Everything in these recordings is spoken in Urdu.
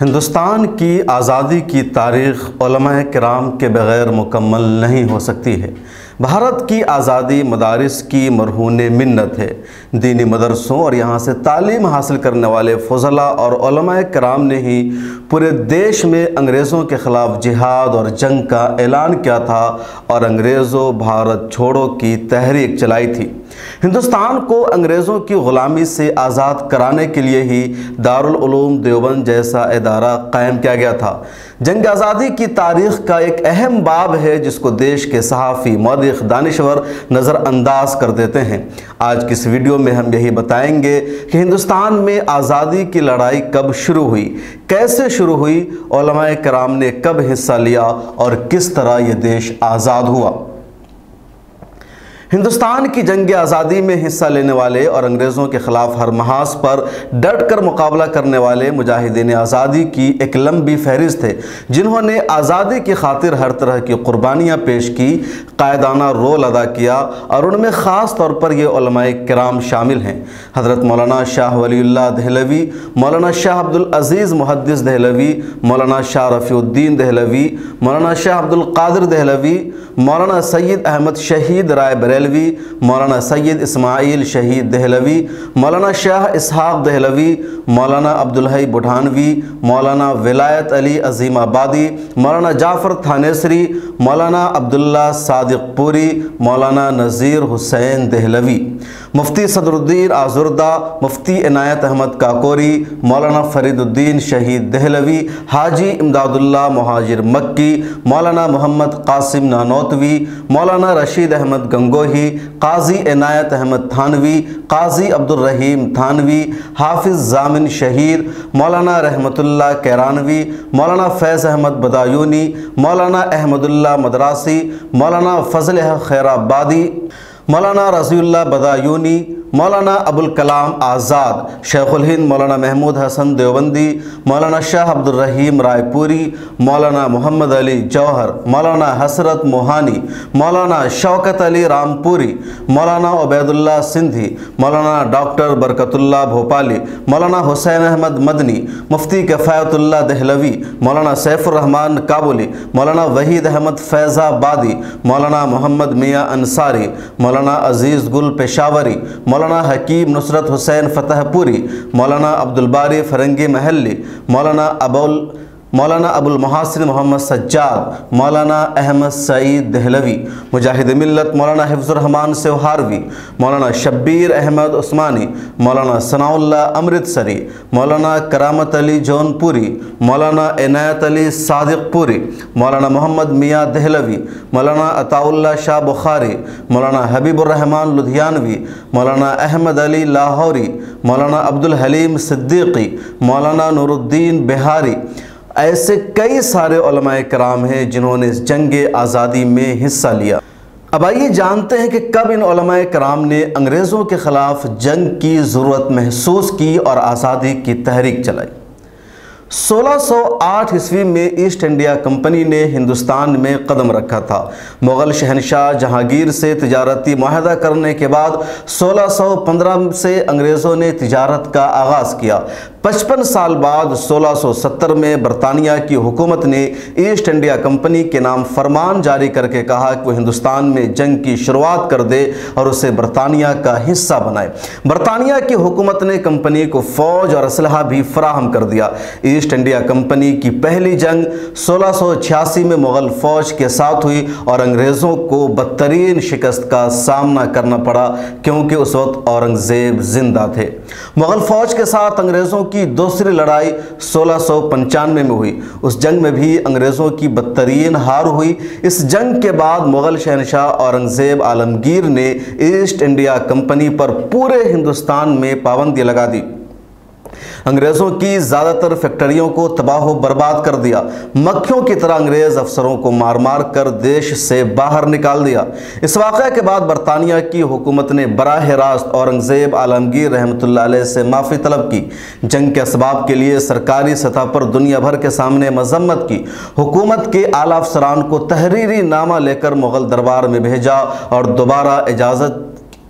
ہندوستان کی آزادی کی تاریخ علماء کرام کے بغیر مکمل نہیں ہو سکتی ہے۔ بھارت کی آزادی مدارس کی مرہون منت ہے۔ دینی مدرسوں اور یہاں سے تعلیم حاصل کرنے والے فضلاء اور علماء کرام نے ہی پورے دیش میں انگریزوں کے خلاف جہاد اور جنگ کا اعلان کیا تھا اور انگریزوں بھارت چھوڑو کی تحریک چلائی تھی۔ ہندوستان کو انگریزوں کی غلامی سے آزاد کرانے کے لیے ہی دارالعلوم دیوبند جیسا ادارہ قائم کیا گیا تھا۔ جنگ آزادی کی تاریخ کا ایک اہم باب ہے جس کو دیش کے صحافی، مورخ، دانشور نظر انداز کر دیتے ہیں۔ آج کی اس ویڈیو میں ہم یہی بتائیں گے کہ ہندوستان میں آزادی کی لڑائی کب شروع ہوئی، کیسے شروع ہوئی، علماء کرام نے کب حصہ لیا اور کس طرح یہ دیش آزاد ہوا۔ ہندوستان کی جنگ آزادی میں حصہ لینے والے اور انگریزوں کے خلاف ہر محاذ پر ڈٹ کر مقابلہ کرنے والے مجاہدین آزادی کی ایک لمبی فہرست ہے، جنہوں نے آزادی کی خاطر ہر طرح کی قربانیاں پیش کی، قائدانہ رول ادا کیا، اور ان میں خاص طور پر یہ علماء کرام شامل ہیں۔ حضرت مولانا شاہ ولی اللہ دہلوی، مولانا شاہ عبدالعزیز محدث دہلوی، مولانا شاہ رفیع الدین دہلوی، مولانا شاہ عبدالقادر دہلوی، مولانا سید احمد شہید رائے بریلوی، مولانا سید اسماعیل شہید دہلوی، مولانا شاہ اسحاق دہلوی، مولانا عبدالحی بٹھانوی، مولانا ولایت علی عظیم آبادی، مولانا جعفر تھانیسری، مولانا عبداللہ صادق پوری، مولانا نذیر حسین دہلوی، مفتی صدر الدین آزردہ، مفتی عنایت احمد کاکوری، مولانا فرید الدین شہید دہلوی، حاجی امداد اللہ مہاجر مکی، مولانا محمد قاسم نانوتوی، مولانا رشید احمد گنگوہی، قاضی عنایت احمد تھانوی، قاضی عبدالرحیم تھانوی، حافظ ضامن شہید، مولانا رحمت اللہ کیرانوی، مولانا فیض احمد بدایونی، مولانا احمد اللہ مدراسی، مولانا فضل خیر آبادی، مولانا رضی اللہ بدایونی، مولانا ابوالکلام آزاد، شیخ الہند مولانا محمود حسن دیوبندی، مولانا شاہ عبدالرحیم رائے پوری، مولانا محمد علی جوہر، مولانا حسرت موہانی، مولانا شوکت علی رام پوری، مولانا عبید اللہ سندھی، مولانا ڈاکٹر برکت اللہ بھوپالی، مولانا حسین احمد مدنی، مفتی کفایت اللہ دہلوی، مولانا سیف الرحمن کابلی، مولانا وحید احمد فیض آبادی، مولانا محمد میاں انصاری، مولانا عزیز گل پشاوری، مولانا حکیم نصرت حسین فتح پوری، مولانا عبدالباری فرنگی محلی، مولانا ابو المحاسن محمد سجاد، مولانا احمد سعید دہلوی، مجاہد ملت مولانا حفظ الرحمان سوہاروی، مولانا شبیر احمد عثمانی، مولانا ثناء اللہ امرتسری، مولانا کرامت علی جون پوری، مولانا عنایت علی صادق پوری، مولانا محمد میاں دہلوی، مولانا عطاء اللہ شاہ بخاری، مولانا حبیب الرحمان لدھیانوی، مولانا احمد علی لاہوری، مولانا عبدالحلیم صدیقی، مولانا نور الدین بہاری، ایسے کئی سارے علماء کرام ہیں جنہوں نے اس جنگ آزادی میں حصہ لیا۔ اب آئیے جانتے ہیں کہ کب ان علماء کرام نے انگریزوں کے خلاف جنگ کی ضرورت محسوس کی اور آزادی کی تحریک چلائی۔ 1608 عیسوی میں ایسٹ انڈیا کمپنی نے ہندوستان میں قدم رکھا تھا۔ مغل شہنشاہ جہانگیر سے تجارتی معاہدہ کرنے کے بعد 1615 سے انگریزوں نے تجارت کا آغاز کیا۔ 55 سال بعد 1670 میں برطانیہ کی حکومت نے ایسٹ انڈیا کمپنی کے نام فرمان جاری کر کے کہا کہ وہ ہندوستان میں جنگ کی شروعات کر دے اور اسے برطانیہ کا حصہ بنائے۔ برطانیہ کی حکومت نے کمپنی کو فوج اور اسلحہ بھی فراہم کر دیا۔ ایسٹ انڈیا کمپنی کی پہلی جنگ 1686 میں مغل فوج کے ساتھ ہوئی اور انگریزوں کو بدترین شکست کا سامنا کرنا پڑا کیونکہ اس وقت اورنگزیب زندہ تھے۔ مغل فوج کے ساتھ انگریزوں کی دوسری لڑائی 1695 میں ہوئی۔ اس جنگ میں بھی انگریزوں کی بدترین ہار ہوئی۔ اس جنگ کے بعد مغل شہنشاہ اورنگزیب عالمگیر نے ایسٹ انڈیا کمپنی پر پورے ہندوستان میں پابندی لگا دی۔ انگریزوں کی زیادہ تر فیکٹریوں کو تباہ و برباد کر دیا۔ مکھیوں کی طرح انگریز افسروں کو مار مار کر دیش سے باہر نکال دیا۔ اس واقعہ کے بعد برطانیہ کی حکومت نے براہ راست اورنگزیب عالمگیر رحمۃ اللہ علیہ سے معافی طلب کی۔ جنگ کے اسباب کے لیے سرکاری سطح پر دنیا بھر کے سامنے مذمت کی۔ حکومت کے اعلیٰ افسران کو تحریری نامہ لے کر مغل دربار میں بھیجا اور دوبارہ اجازت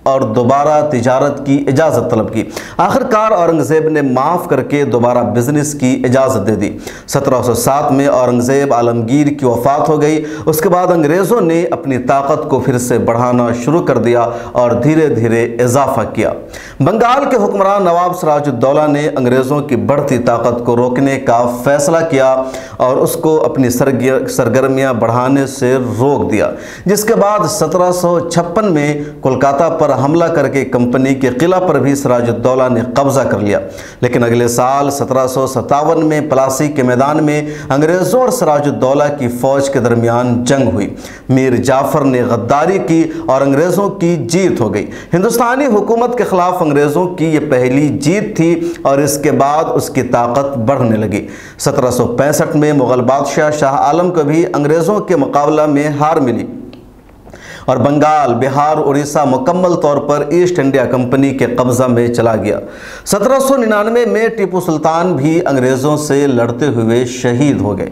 اور دوبارہ تجارت کی اجازت طلب کی۔ آخرکار اورنگزیب نے معاف کر کے دوبارہ بزنس کی اجازت دے دی۔ 1707 میں اورنگزیب عالمگیر کی وفات ہو گئی۔ اس کے بعد انگریزوں نے اپنی طاقت کو پھر سے بڑھانا شروع کر دیا اور دھیرے دھیرے اضافہ کیا۔ بنگال کے حکمران نواب سراج الدولہ نے انگریزوں کی بڑھتی طاقت کو روکنے کا فیصلہ کیا اور اس کو اپنی سرگرمیاں بڑھانے سے روک دیا، جس کے بعد 1756 میں کولکاتہ پر حملہ کر کے کمپنی کے قلعہ پر بھی سراج الدولہ نے قبضہ کر لیا۔ لیکن اگلے سال 1757 میں پلاسی کے میدان میں انگریزوں اور سراج الدولہ کی فوج کے درمیان جنگ ہوئی۔ میر جعفر نے غداری کی اور انگریزوں کی جیت ہو گئی۔ ہندوستانی حکومت کے خلاف انگریزوں کی یہ پہلی جیت تھی اور اس کے بعد اس کی طاقت بڑھنے لگی۔ 1765 میں مغل بادشاہ شاہ عالم کو بھی انگریزوں کے مقابلہ میں ہار ملی اور بنگال، بہار، اڑیسہ مکمل طور پر ایسٹ انڈیا کمپنی کے قبضہ میں چلا گیا۔ 1799 میں ٹیپو سلطان بھی انگریزوں سے لڑتے ہوئے شہید ہو گئے۔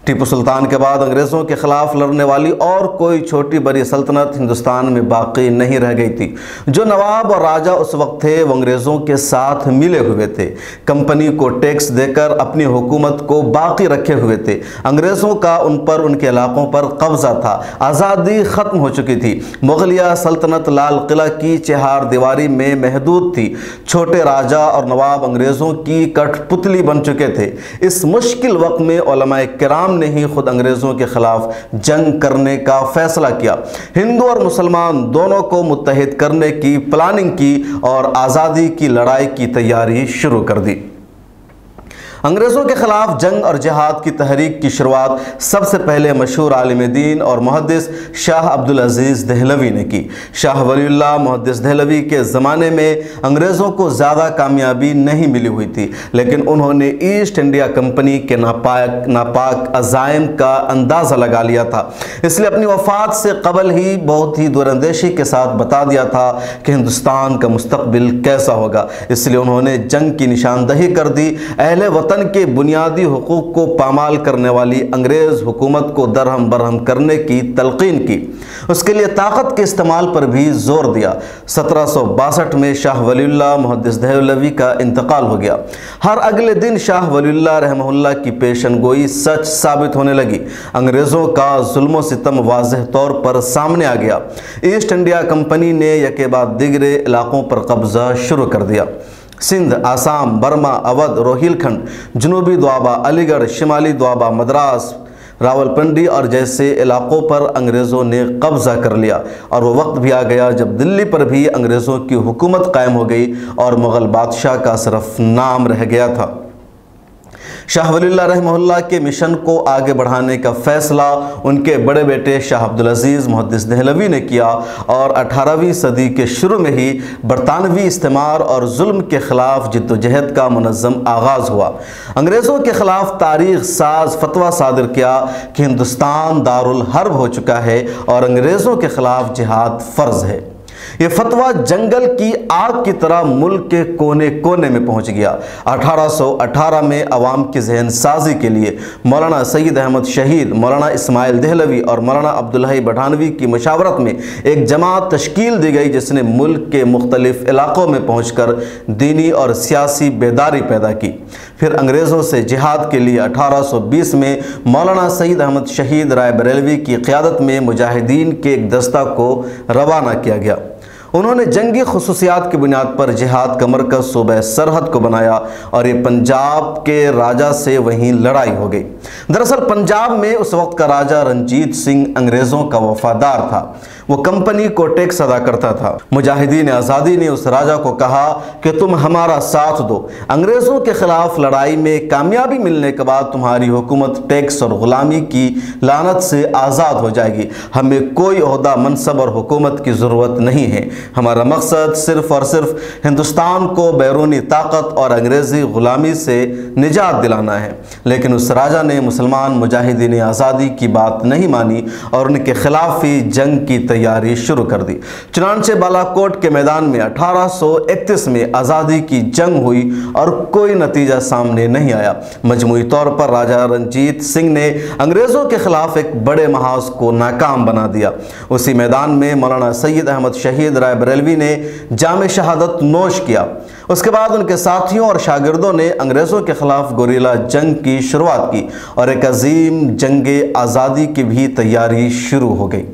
ٹیپو سلطان کے بعد انگریزوں کے خلاف لڑنے والی اور کوئی چھوٹی بڑی سلطنت ہندوستان میں باقی نہیں رہ گئی تھی۔ جو نواب اور راجہ اس وقت تھے وہ انگریزوں کے ساتھ ملے ہوئے تھے، کمپنی کو ٹیکس دے کر اپنی حکومت کو باقی رکھے ہوئے تھے۔ انگریزوں کا ان پر، ان کے علاقوں پر قبضہ تھا۔ آزادی ختم ہو چکی تھی۔ مغلیہ سلطنت لال قلعہ کی چہار دیواری میں محدود تھی۔ چھوٹے راجہ اور نواب انگریزوں کی کٹ پتلی بن چکے تھے۔ اس مشکل وقت میں علماء کرام نے ہی خود انگریزوں کے خلاف جنگ کرنے کا فیصلہ کیا۔ ہندو اور مسلمان دونوں کو متحد کرنے کی پلاننگ کی اور آزادی کی لڑائی کی تیاری شروع کر دی۔ انگریزوں کے خلاف جنگ اور جہاد کی تحریک کی شروعات سب سے پہلے مشہور عالم دین اور محدث شاہ عبدالعزیز دہلوی نے کی۔ شاہ ولی اللہ محدث دہلوی کے زمانے میں انگریزوں کو زیادہ کامیابی نہیں ملی ہوئی تھی، لیکن انہوں نے ایسٹ انڈیا کمپنی کے ناپاک عزائم کا اندازہ لگا لیا تھا، اس لیے اپنی وفات سے قبل ہی بہت ہی دور اندیشی کے ساتھ بتا دیا تھا کہ ہندوستان کا مستقبل کیسا ہوگا۔ اس لیے انہوں نے جنگ کی نشاندہی کر دی۔ اہل وطن کے بنیادی حقوق کو پامال کرنے والی انگریز حکومت کو درہم برہم کرنے کی تلقین کی، اس کے لیے طاقت کے استعمال پر بھی زور دیا۔ 1762 میں شاہ ولی اللہ محدث دہلوی کا انتقال ہو گیا۔ ہر اگلے دن شاہ ولی اللہ رحمہ اللہ کی پیشن گوئی سچ ثابت ہونے لگی۔ انگریزوں کا ظلم و ستم واضح طور پر سامنے آ گیا۔ ایسٹ انڈیا کمپنی نے یکے بعد دیگرے علاقوں پر قبضہ شروع کر دیا۔ سندھ، آسام، برما، اودھ، روہیل کھنڈ، جنوبی دوابہ، علی گڑھ، شمالی دوابہ، مدراس، راولپنڈی اور جیسے علاقوں پر انگریزوں نے قبضہ کر لیا، اور وہ وقت بھی آ گیا جب دلی پر بھی انگریزوں کی حکومت قائم ہو گئی اور مغل بادشاہ کا صرف نام رہ گیا تھا۔ شاہ ولی اللہ رحمہ اللہ کے مشن کو آگے بڑھانے کا فیصلہ ان کے بڑے بیٹے شاہ عبدالعزیز محدث دہلوی نے کیا اور 18ویں صدی کے شروع میں ہی برطانوی استعمار اور ظلم کے خلاف جد و جہد کا منظم آغاز ہوا۔ انگریزوں کے خلاف تاریخ ساز فتویٰ صادر کیا کہ ہندوستان دارالحرب ہو چکا ہے اور انگریزوں کے خلاف جہاد فرض ہے۔ یہ فتویٰ جنگل کی آگ کی طرح ملک کے کونے کونے میں پہنچ گیا۔ 1818 میں عوام کی ذہن سازی کے لیے مولانا سید احمد شہید، مولانا اسماعیل دہلوی اور مولانا عبدالحی بٹھانوی کی مشاورت میں ایک جماعت تشکیل دی گئی جس نے ملک کے مختلف علاقوں میں پہنچ کر دینی اور سیاسی بیداری پیدا کی۔ پھر انگریزوں سے جہاد کے لیے 1820 میں مولانا سید احمد شہید رائے بریلوی کی قیادت میں مجاہدین کے ایک دستہ کو روانہ کیا گیا۔ انہوں نے جنگی خصوصیات کی بنیاد پر جہاد کا مرکز صوبہ سرحد کو بنایا اور یہ پنجاب کے راجہ سے وہیں لڑائی ہو گئی۔ دراصل پنجاب میں اس وقت کا راجہ رنجیت سنگھ انگریزوں کا وفادار تھا، وہ کمپنی کو ٹیکس ادا کرتا تھا۔ مجاہدین آزادی نے اس راجہ کو کہا کہ تم ہمارا ساتھ دو، انگریزوں کے خلاف لڑائی میں کامیابی ملنے کے بعد تمہاری حکومت ٹیکس اور غلامی کی لعنت سے آزاد ہو جائے گی۔ ہمیں کوئی عہدہ، منصب اور حکومت کی ضرورت نہیں ہے، ہمارا مقصد صرف اور صرف ہندوستان کو بیرونی طاقت اور انگریزی غلامی سے نجات دلانا ہے۔ لیکن اس راجہ نے مسلمان مجاہدین آزادی کی بات نہیں مانی اور ان کے خلاف ہی جنگ کی تیاری شروع کر دی۔ چنانچہ بالا کوٹ کے میدان میں 1831 میں آزادی کی جنگ ہوئی اور کوئی نتیجہ سامنے نہیں آیا۔ مجموعی طور پر راجہ رنجیت سنگھ نے انگریزوں کے خلاف ایک بڑے محاذ کو ناکام بنا دیا۔ اسی میدان میں مولانا سید احمد شہید رائے طلبہ بریلوی نے جام شہادت نوش کیا۔ اس کے بعد ان کے ساتھیوں اور شاگردوں نے انگریزوں کے خلاف گوریلا جنگ کی شروعات کی اور ایک عظیم جنگ آزادی کی بھی تیاری شروع ہو گئی۔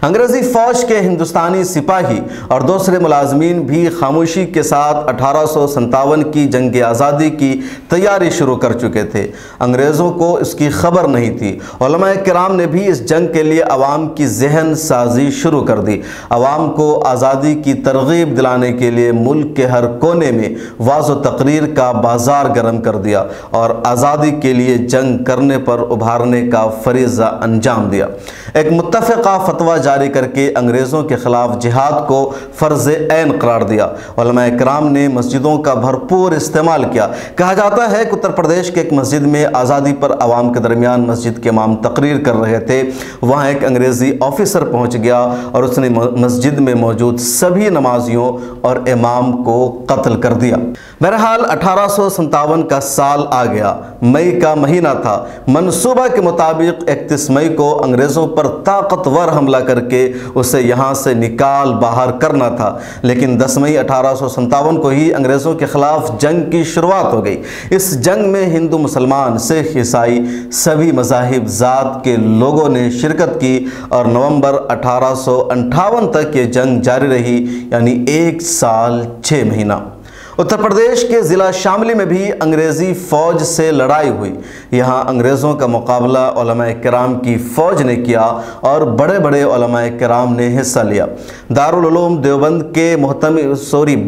انگریزی فوج کے ہندوستانی سپاہی اور دوسرے ملازمین بھی خاموشی کے ساتھ 1857 کی جنگ آزادی کی تیاری شروع کر چکے تھے۔ انگریزوں کو اس کی خبر نہیں تھی۔ علماء کرام نے بھی اس جنگ کے لیے عوام کی ذہن سازی شروع کر دی۔ عوام کو آزادی کی ترغیب دلانے کے لیے ملک کے ہر کونے میں واعظ و تقریر کا بازار گرم کر دیا اور آزادی کے لیے جنگ کرنے پر ابھارنے کا فریضہ انجام دیا۔ ایک متفقہ فتویٰ جاری کر کے انگریزوں کے خلاف جہاد کو فرض عین قرار دیا۔ علماء کرام نے مسجدوں کا بھرپور استعمال کیا۔ کہا جاتا ہے کہ اتر پردیش کے ایک مسجد میں آزادی پر عوام کے درمیان مسجد کے امام تقریر کر رہے تھے، وہاں ایک انگریزی آفیسر پہنچ گیا اور اس نے مسجد میں موجود سبھی نمازیوں اور امام کو قتل کر دیا۔ بہرحال 1857 کا سال آ گیا۔ مئی کا مہینہ تھا۔ منصوبہ کے مطابق 31 مئی کو انگریزوں پر طاقتور حملہ کر کے اسے یہاں سے نکال باہر کرنا تھا، لیکن 10 مئی 1857 کو ہی انگریزوں کے خلاف جنگ کی شروعات ہو گئی۔ اس جنگ میں ہندو، مسلمان، سکھ، عیسائی سبھی مذاہب ذات کے لوگوں نے شرکت کی اور نومبر 1858 تک یہ جنگ جاری رہی، یعنی 1 سال 6 مہینہ۔ اتر پردیش کے ضلع شاملی میں بھی انگریزی فوج سے لڑائی ہوئی۔ یہاں انگریزوں کا مقابلہ علماء کرام کی فوج نے کیا اور بڑے بڑے علماء کرام نے حصہ لیا۔ دارالعلوم دیوبند کے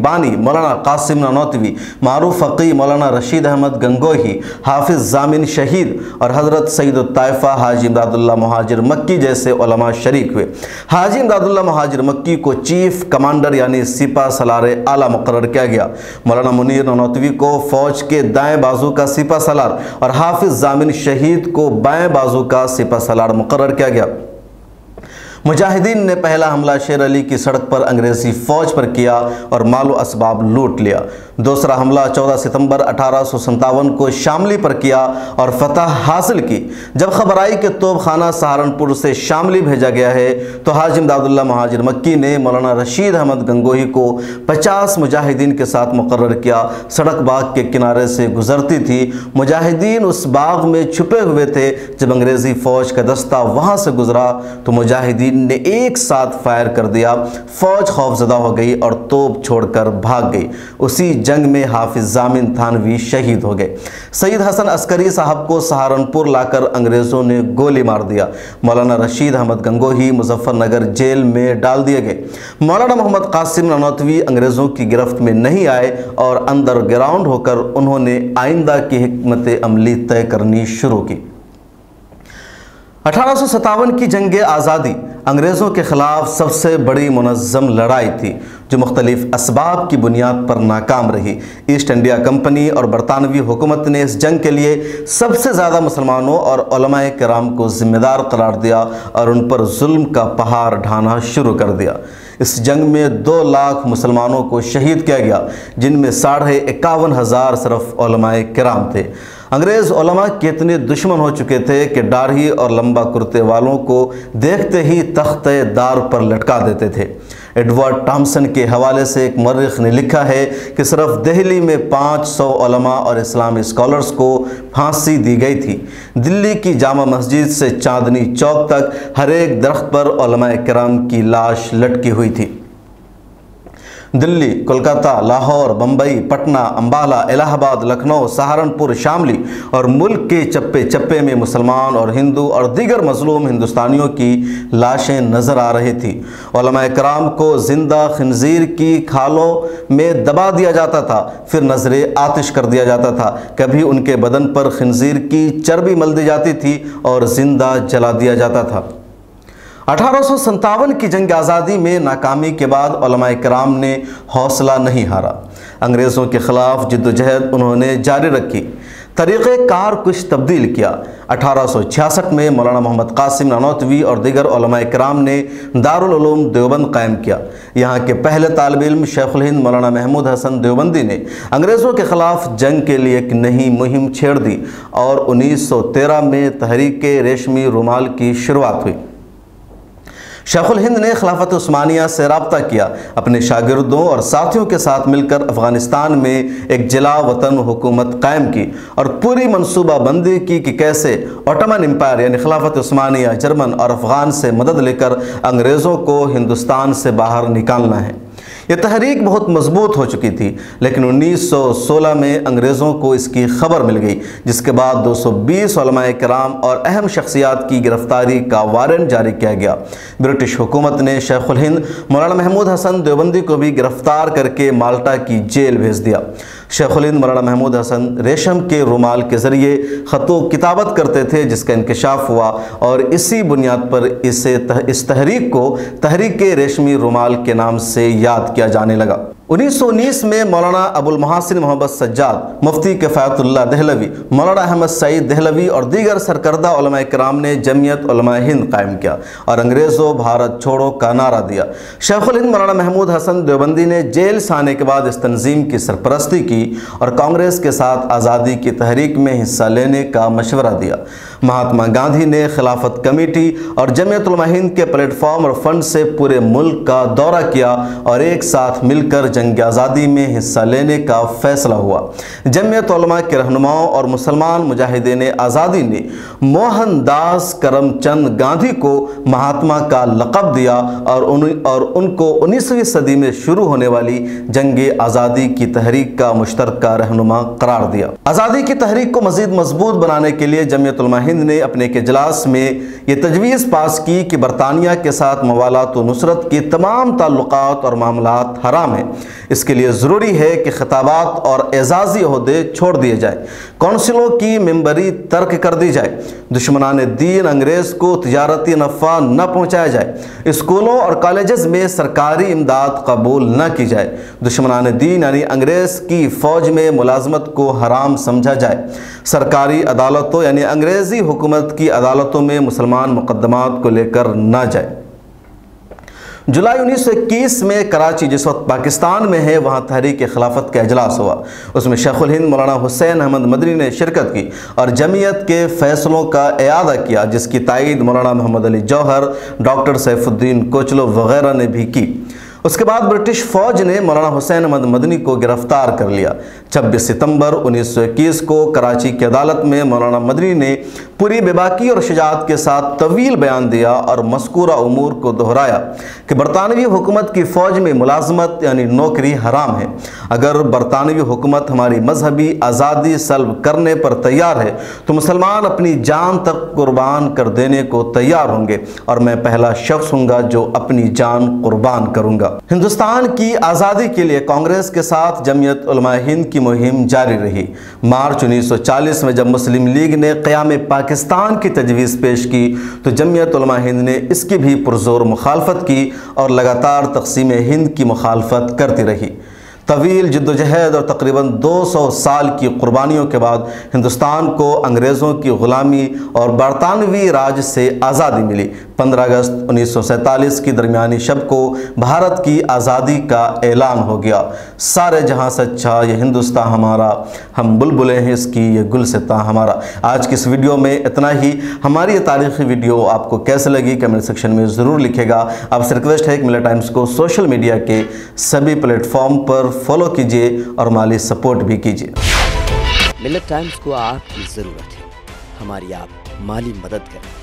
بانی مولانا قاسم نانوتوی، معروف فقیہ مولانا رشید احمد گنگوہی، حافظ ضامن شہید اور حضرت سید الطائفہ حاجی امداد اللہ مہاجر مکی جیسے علماء شریک ہوئے۔ حاجی امداد اللہ مہاجر مکی کو چیف کمانڈر یعنی سپہ سالار اعلیٰ مقرر کیا گیا۔ مولانا منیر نانوتوی کو فوج کے دائیں بازو کا سپہ سالار اور حافظ ضامن شہید کو بائیں بازو کا سپہ سالار مقرر کیا گیا۔ مجاہدین نے پہلا حملہ شیر علی کی سڑک پر انگریزی فوج پر کیا اور مال و اسباب لوٹ لیا۔ دوسرا حملہ 14 ستمبر 1857 کو شاملی پر کیا اور فتح حاصل کی۔ جب خبر آئی کہ توپ خانہ سہارنپور سے شاملی بھیجا گیا ہے تو حاجی امداد اللہ مہاجر مکی نے مولانا رشید احمد گنگوہی کو 50 مجاہدین کے ساتھ مقرر کیا۔ سڑک باغ کے کنارے سے گزرتی تھی۔ مجاہدین اس باغ میں چھپے ہوئے تھے۔ جب انگریزی فوج کا دستہ وہاں سے گزرا تو مجاہدین نے ایک ساتھ فائر کر دیا۔ فوج خوف زدہ ہو گئی اور توپ چھوڑ کر بھاگ گئی۔ اسی جنگ میں حافظ ضامن تھانوی شہید ہو گئے۔ سید حسن عسکری صاحب کو سہارنپور لا کر انگریزوں نے گولی مار دیا۔ مولانا رشید احمد گنگوہی مظفر نگر جیل میں ڈال دیے گئے۔ مولانا محمد قاسم نانوتوی انگریزوں کی گرفت میں نہیں آئے اور انڈر گراؤنڈ ہو کر انہوں نے آئندہ کی حکمت عملی طے کرنی شروع کی۔ 1857 کی جنگ آزادی انگریزوں کے خلاف سب سے بڑی منظم لڑائی تھی جو مختلف اسباب کی بنیاد پر ناکام رہی۔ ایسٹ انڈیا کمپنی اور برطانوی حکومت نے اس جنگ کے لیے سب سے زیادہ مسلمانوں اور علماء کرام کو ذمہ دار قرار دیا اور ان پر ظلم کا پہاڑ ڈھانا شروع کر دیا۔ اس جنگ میں 2 لاکھ مسلمانوں کو شہید کیا گیا، جن میں 51,500 صرف علماء کرام تھے۔ انگریز علماء کے اتنے دشمن ہو چکے تھے کہ داڑھی اور لمبا کرتے والوں کو دیکھتے ہی تختہ دار پر لٹکا دیتے تھے۔ ایڈورڈ ٹامسن کے حوالے سے ایک مورخ نے لکھا ہے کہ صرف دہلی میں 500 علماء اور اسلامی اسکالرز کو پھانسی دی گئی تھی۔ دلی کی جامع مسجد سے چاندنی چوک تک ہر ایک درخت پر علماء کرام کی لاش لٹکی ہوئی تھی۔ دلی، کولکاتہ، لاہور، بمبئی، پٹنہ، امبالہ، الہ آباد، لکھنؤ، سہارنپور، شاملی اور ملک کے چپے چپے میں مسلمان اور ہندو اور دیگر مظلوم ہندوستانیوں کی لاشیں نظر آ رہی تھی۔ علماء کرام کو زندہ خنزیر کی کھالوں میں دبا دیا جاتا تھا، پھر نظر آتش کر دیا جاتا تھا۔ کبھی ان کے بدن پر خنزیر کی چربی مل دی جاتی تھی اور زندہ جلا دیا جاتا تھا۔ 1857 کی جنگ آزادی میں ناکامی کے بعد علماء کرام نے حوصلہ نہیں ہارا۔ انگریزوں کے خلاف جدوجہد انہوں نے جاری رکھی، طریقہ کار کچھ تبدیل کیا۔ 1866 میں مولانا محمد قاسم نانوتوی اور دیگر علماء کرام نے دارالعلوم دیوبند قائم کیا۔ یہاں کے پہلے طالب علم شیخ الہند مولانا محمود حسن دیوبندی نے انگریزوں کے خلاف جنگ کے لیے ایک نئی مہم چھیڑ دی اور 1913 میں تحریک ریشمی رومال کی شروعات ہوئی۔ شیخ الہند نے خلافت عثمانیہ سے رابطہ کیا، اپنے شاگردوں اور ساتھیوں کے ساتھ مل کر افغانستان میں ایک جلا وطن حکومت قائم کی اور پوری منصوبہ بندی کی کہ کیسے اوٹمن امپائر یعنی خلافت عثمانیہ جرمن اور افغان سے مدد لے کر انگریزوں کو ہندوستان سے باہر نکالنا ہے۔ یہ تحریک بہت مضبوط ہو چکی تھی، لیکن 1916 میں انگریزوں کو اس کی خبر مل گئی، جس کے بعد 220 علماء کرام اور اہم شخصیات کی گرفتاری کا وارنٹ جاری کیا گیا۔ برٹش حکومت نے شیخ الہند مولانا محمود حسن دیوبندی کو بھی گرفتار کر کے مالٹا کی جیل بھیج دیا۔ شیخ الہند مولانا محمود حسن ریشم کے رومال کے ذریعے خط و کتابت کرتے تھے، جس کا انکشاف ہوا اور اسی بنیاد پر اس تحریک کو تحریک ریشمی رومال کے نام سے یاد کیا جانے لگا۔ 1919 میں مولانا ابو المحاسن محمد سجاد، مفتی کفایت اللہ دہلوی، مولانا احمد سعید دہلوی اور دیگر سرکردہ علماء کرام نے جمعیت علماء ہند قائم کیا اور انگریزوں بھارت چھوڑو کا نعرہ دیا۔ شیخ الہند مولانا محمود حسن دیوبندی نے جیل سے آنے کے بعد اس تنظیم کی سرپرستی کی اور کانگریس کے ساتھ آزادی کی تحریک میں حصہ لینے کا مشورہ دیا۔ مہاتما گاندھی نے خلافت کمیٹی اور جمعیت علماء ہند کے پلیٹ فارم اور فنڈ سے پورے ملک کا دورہ کیا اور ایک ساتھ مل کر جنگ آزادی میں حصہ لینے کا فیصلہ ہوا۔ جمعیت علماء کے رہنماؤں اور مسلمان مجاہدین آزادی نے موہن داس کرم چند گاندھی کو مہاتما کا لقب دیا اور ان کو 19ویں صدی میں شروع ہونے والی جنگ آزادی کی تحریک کا مشترکہ رہنما قرار دیا۔ آزادی کی تحریک کو مزید مضبوط بنانے کے لیے جمعیت علماء ہند نے اپنے ایک اجلاس میں یہ تجویز پاس کی کہ برطانیہ کے ساتھ موالات و نصرت کی تمام تعلقات اور معاملات حرام ہیں۔ اس کے لیے ضروری ہے کہ خطابات اور اعزازی عہدے چھوڑ دیے جائیں، کونسلوں کی ممبری ترک کر دی جائے، دشمنان دین انگریز کو تجارتی نفع نہ پہنچایا جائے، اسکولوں اور کالجز میں سرکاری امداد قبول نہ کی جائے، دشمنان دین یعنی انگریز کی فوج میں ملازمت کو حرام سمجھا جائے، سرکاری عدالتوں یعنی انگریزی حکومت کی عدالتوں میں مسلمان مقدمات کو لے کر نہ جائے۔ جولائی 1921 میں کراچی جس وقت پاکستان میں ہے وہاں تحریک خلافت کا اجلاس ہوا۔ اس میں شیخ الہند مولانا حسین احمد مدنی نے شرکت کی اور جمعیت کے فیصلوں کا اعادہ کیا، جس کی تائید مولانا محمد علی جوہر، ڈاکٹر سیف الدین کوچلو وغیرہ نے بھی کی۔ اس کے بعد برٹش فوج نے مولانا حسین احمد مدنی کو گرفتار کر لیا۔ 26 ستمبر 1921 کو کراچی کی عدالت میں مولانا مدنی نے پوری بے باکی اور شجاعت کے ساتھ طویل بیان دیا اور مذکورہ امور کو دہرایا کہ برطانوی حکومت کی فوج میں ملازمت یعنی نوکری حرام ہے۔ اگر برطانوی حکومت ہماری مذہبی آزادی سلب کرنے پر تیار ہے تو مسلمان اپنی جان تک قربان کر دینے کو تیار ہوں گے اور میں پہلا شخص ہوں گا جو اپنی جان قربان کروں گا۔ ہندوستان کی آزادی کے لیے کانگریس کے ساتھ جمعیت علماء ہند کی مہم جاری رہی۔ مارچ 1940 میں جب مسلم لیگ نے قیام پاکستان کی تجویز پیش کی تو جمعیت علماء ہند نے اس کی بھی پرزور مخالفت کی اور لگاتار تقسیم ہند کی مخالفت کرتی رہی۔ طویل جدوجہد اور تقریباً 200 سال کی قربانیوں کے بعد ہندوستان کو انگریزوں کی غلامی اور برطانوی راج سے آزادی ملی۔ 15 اگست 1947 کی درمیانی شب کو بھارت کی آزادی کا اعلان ہو گیا۔ سارے جہاں سچا یہ ہندوستان ہمارا، ہم بلبلیں ہیں اس کی یہ گلستاں ہمارا۔ آج کی اس ویڈیو میں اتنا ہی۔ ہماری یہ تاریخی ویڈیو آپ کو کیسے لگی کمنٹ سیکشن میں ضرور لکھے گا۔ آپ سے ریکویسٹ ہے کہ ملت ٹائمز کو سوشل میڈیا کے سبھی پلیٹ فارم پر فالو کیجئے اور مالی سپورٹ بھی کیجئے۔ ملت ٹائمز کو آپ کی ضرورت ہے، ہماری آپ مالی مدد کریں۔